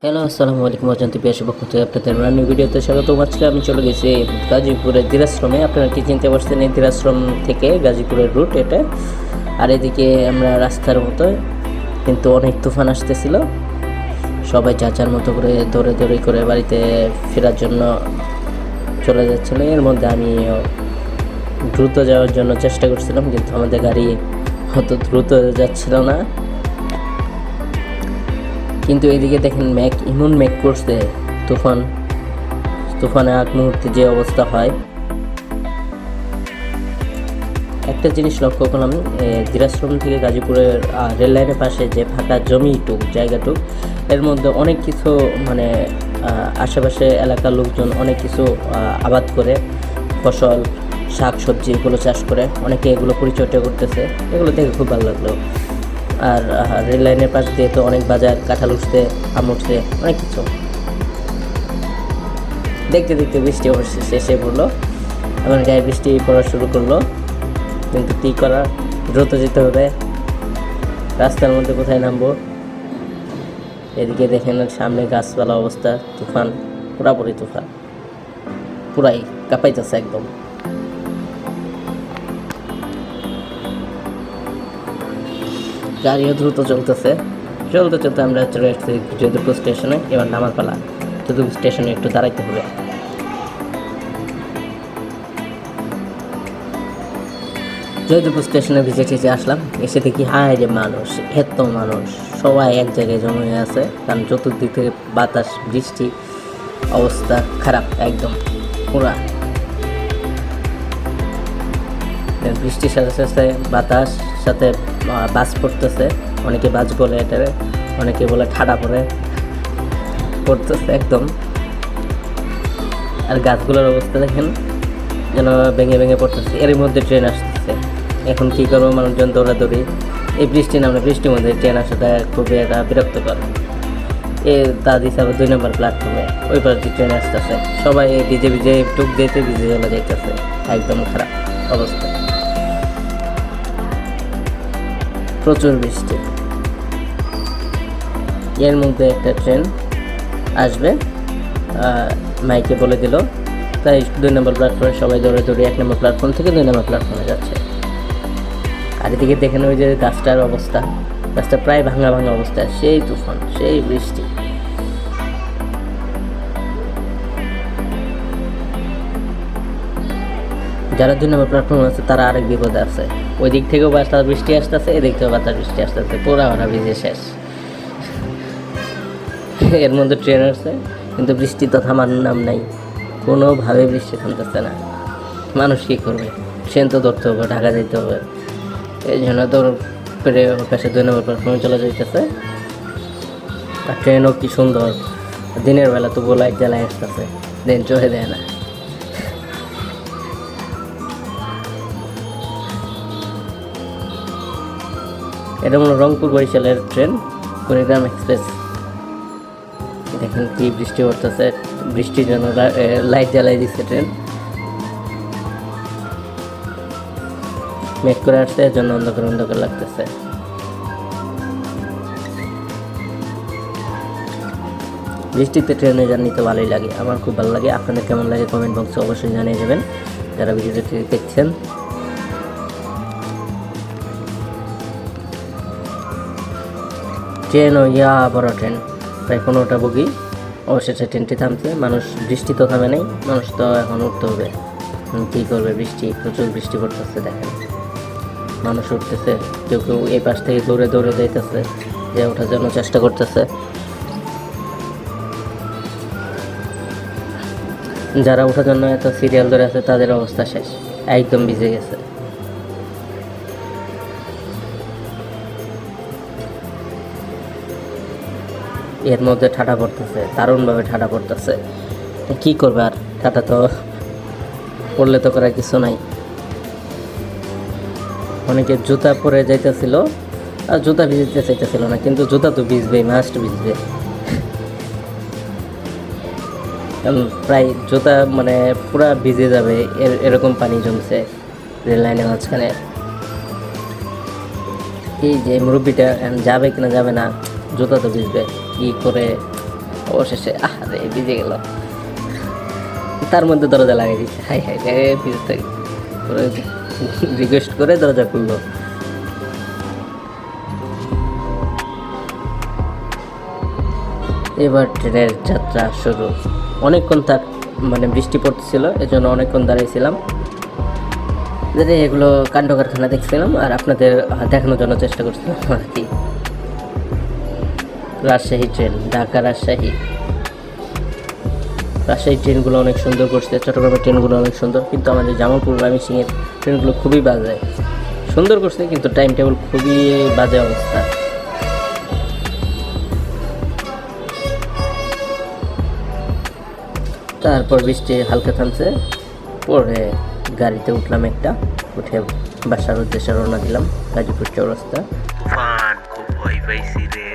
Hello, আসসালামু আলাইকুম। অজান্তি পেশা পক্ষ থেকে আপনাদের রান্নার ভিডিওতে স্বাগত। আজকে আমি চলে গেছি গাজীপুরের দিরাশ্রমে। আপনারা কি চিনতে পারছেন, এই দিরাশ্রম থেকে গাজীপুরের রুট এটা। আর এদিকে আমরা রাস্তার মতো, কিন্তু অনেক তুফান আসতেছিল। সবাই যার যার মতো করে দৌড়ে দৌড়ে করে বাড়িতে ফেরার জন্য চলে যাচ্ছিল। এর মধ্যে আমি দ্রুত যাওয়ার জন্য চেষ্টা করছিলাম, কিন্তু আমাদের গাড়ি অত দ্রুত যাচ্ছিল না। কিন্তু এদিকে দেখেন এমন মেঘ করছে, তুফানে এক মুহূর্তে যে অবস্থা হয়। একটা জিনিস লক্ষ্য করলাম, দিরাশ্রম থেকে গাজীপুরের রেল লাইনের পাশে যে ফাঁকা জায়গাটুক, এর মধ্যে অনেক কিছু মানে আশেপাশে এলাকার লোকজন অনেক কিছু আবাদ করে, ফসল শাক সবজি এগুলো চাষ করে, অনেকে এগুলো পরিচর্যা করতেছে। এগুলো দেখে খুব ভালো লাগলো। আর রেল লাইনের পাশ দিয়ে তো অনেক বাজার, কাঁঠাল উঠছে, আম উঠছে, অনেক কিছু। দেখতে দেখতে বৃষ্টি অবশ্যই শেষে পড়লো। আমার গায়ে বৃষ্টি পড়া শুরু করলো, কিন্তু কী করা, দ্রুত যেতে হবে। রাস্তার মধ্যে কোথায় নামবো? এদিকে দেখেন সামনে গাছপালা অবস্থা, তুফান, পুরাপুরি তুফান, পুরাই কাঁপাইতেছে একদম। গাড়িও দ্রুত চলতে আমরা চলে আসছি যদুপুর স্টেশনে। এবার নামার পালা। যদুপুর স্টেশনে একটু দাঁড়াইতে হবে। জয়দেবপুর স্টেশনে ভিজিটে আসলাম। এসে দেখি হায় রে মানুষ, এত মানুষ, সবাই এক জায়গায় জমে আছে। কারণ চতুর্দিক থেকে বাতাস, বৃষ্টি, অবস্থা খারাপ একদম পুরা। বৃষ্টির সাথে সাথে বাতাস, সাথে বাজ পড়তেছে। অনেকে বাজ বলে এটারে, অনেকে বলে ঠাডা পড়তেছে একদম। আর গাছগুলোর অবস্থা দেখেন, যেন ভেঙে ভেঙে পড়তেছে। এর মধ্যে ট্রেন আসতেছে। এখন কী করবো, মানুষজন দৌড়াদৌড়ি। এই বৃষ্টির মধ্যে ট্রেন আসাটা খুবই একটা বিরক্তকর। দাদি আবার 2 নম্বর প্ল্যাটফর্মে, ওই পাশ দিয়ে ট্রেন আসতেছে। সবাই ভিজে ভিজে টুক দিতে ভিজে চলে যাইতেছে, একদম খারাপ অবস্থা। প্রচুর বৃষ্টি। এর মধ্যে একটা ট্রেন আসবে, মাইকে বলে দিল। তাই 2 নম্বর প্ল্যাটফর্মে সবাই দৌড়ে 1 নম্বর প্ল্যাটফর্ম থেকে 2 নম্বর প্ল্যাটফর্মে যাচ্ছে। আর এদিকে দেখেন ওই যে গাছটার অবস্থা, গাছটা প্রায় ভাঙা অবস্থা। সেই তুফান, সেই বৃষ্টি। যারা 2 নম্বর প্ল্যাটফর্মে আছে তারা আরেক বিপদে আছে। ওই দিক থেকেও বাতাস বৃষ্টি আসতেছে, এদিক থেকেও বাতাস বৃষ্টি আসতেছে, পুরা ওরা ভিজে শেষ। এর মধ্যে ট্রেন আসছে, কিন্তু বৃষ্টি তো থামার নাম নাই। কোনোভাবে বৃষ্টি থামতেছে না। মানুষ কী করবে? ট্রেন তো ধরতে হবে, ঢাকা যেতে হবে। এই জন্য দৌড় পেরে ওর পাশে 2 নম্বর প্ল্যাটফর্মে চলে যাইতেছে। আর ট্রেনও কি সুন্দর, দিনের বেলা তবুও লাইট জ্বালায় আসতেছে, দিন চলে দেয় না। এটা মনে রংপুর বরিশালের ট্রেন, কুড়িগ্রাম এক্সপ্রেস। দেখেন কি বৃষ্টি পড়তেছে, বৃষ্টির জন্য লাইট জ্বালাই দিচ্ছে ট্রেন। মেঘ করে আসছে, এর জন্য অন্ধকার লাগতেছে। বৃষ্টিতে ট্রেনে জার্নি তো ভালোই লাগে, আমার খুব ভালো লাগে। আপনাদের কেমন লাগে কমেন্ট বক্সে অবশ্যই জানিয়ে যাবেন, যারা ভিডিওটি দেখছেন। ট্রেনও বড় ট্রেন, প্রায় 15টা বগি। অবশেষে ট্রেনটি থামছে। মানুষ, বৃষ্টি তো থামে নেই, মানুষ তো এখন উঠতে হবে। কী করবে? প্রচুর বৃষ্টি পড়তেছে। দেখেন মানুষ উঠতেছে, কেউ এই পাশ থেকে দৌড়ে যাইতেছে, যে ওঠার জন্য চেষ্টা করতেছে। যারা ওঠার জন্য এত সিরিয়াল ধরে আছে তাদের অবস্থা শেষ, একদম ভিজে গেছে। এর মধ্যে ঠাডা পড়তেছে, দারুণভাবে ঠাডা পড়তেছে। কী করবে আর, ঠাডা তো পড়লে তো করার কিছু নাই। অনেকে জুতা পরে যাইতেছিল, আর জুতা ভিজতে চাইতেছিল না, কিন্তু জুতা তো ভিজবেই, মাস্ট ভিজবে। প্রায় জুতা মানে পুরা ভিজে যাবে, এরকম পানি জমছে রেল লাইনের মাঝখানে। এই যে মুরব্বিটা যাবে কিনা যাবে না, জুতা তো ভিজবে, কী করে অবশেষে আরে ভিজে গেল, তার মধ্যে দরজা লাগাই দিচ্ছে। হাই হাই ভিজে থাকি, রিকোয়েস্ট করে দরজা খুললো। এবার ট্রেনের যাত্রা শুরু। অনেকক্ষণ তার মানে বৃষ্টি পড়তেছিল, এজন্য অনেকক্ষণ দাঁড়িয়েছিলাম, যাতে এগুলো কাণ্ড কারখানা দেখছিলাম আর আপনাদের দেখানোর জন্য চেষ্টা করছিলাম আর কি। রাজশাহী ট্রেন, ঢাকা রাজশাহী ট্রেনগুলো অনেক সুন্দর করছে, চট্টগ্রামের ট্রেনগুলো অনেক সুন্দর, কিন্তু আমাদের জামালপুর ময়মনসিংহের ট্রেনগুলো খুবই বাজে। সুন্দর করছে কিন্তু টাইম টেবিল খুবই বাজে অবস্থা। তারপর বৃষ্টি হালকা থামছে, পরে গাড়িতে উঠলাম একটা, উঠে বাসার উদ্দেশ্যে রওনা দিলাম গাজীপুর চৌরাস্তা। খুব ভয় পাইছি রে।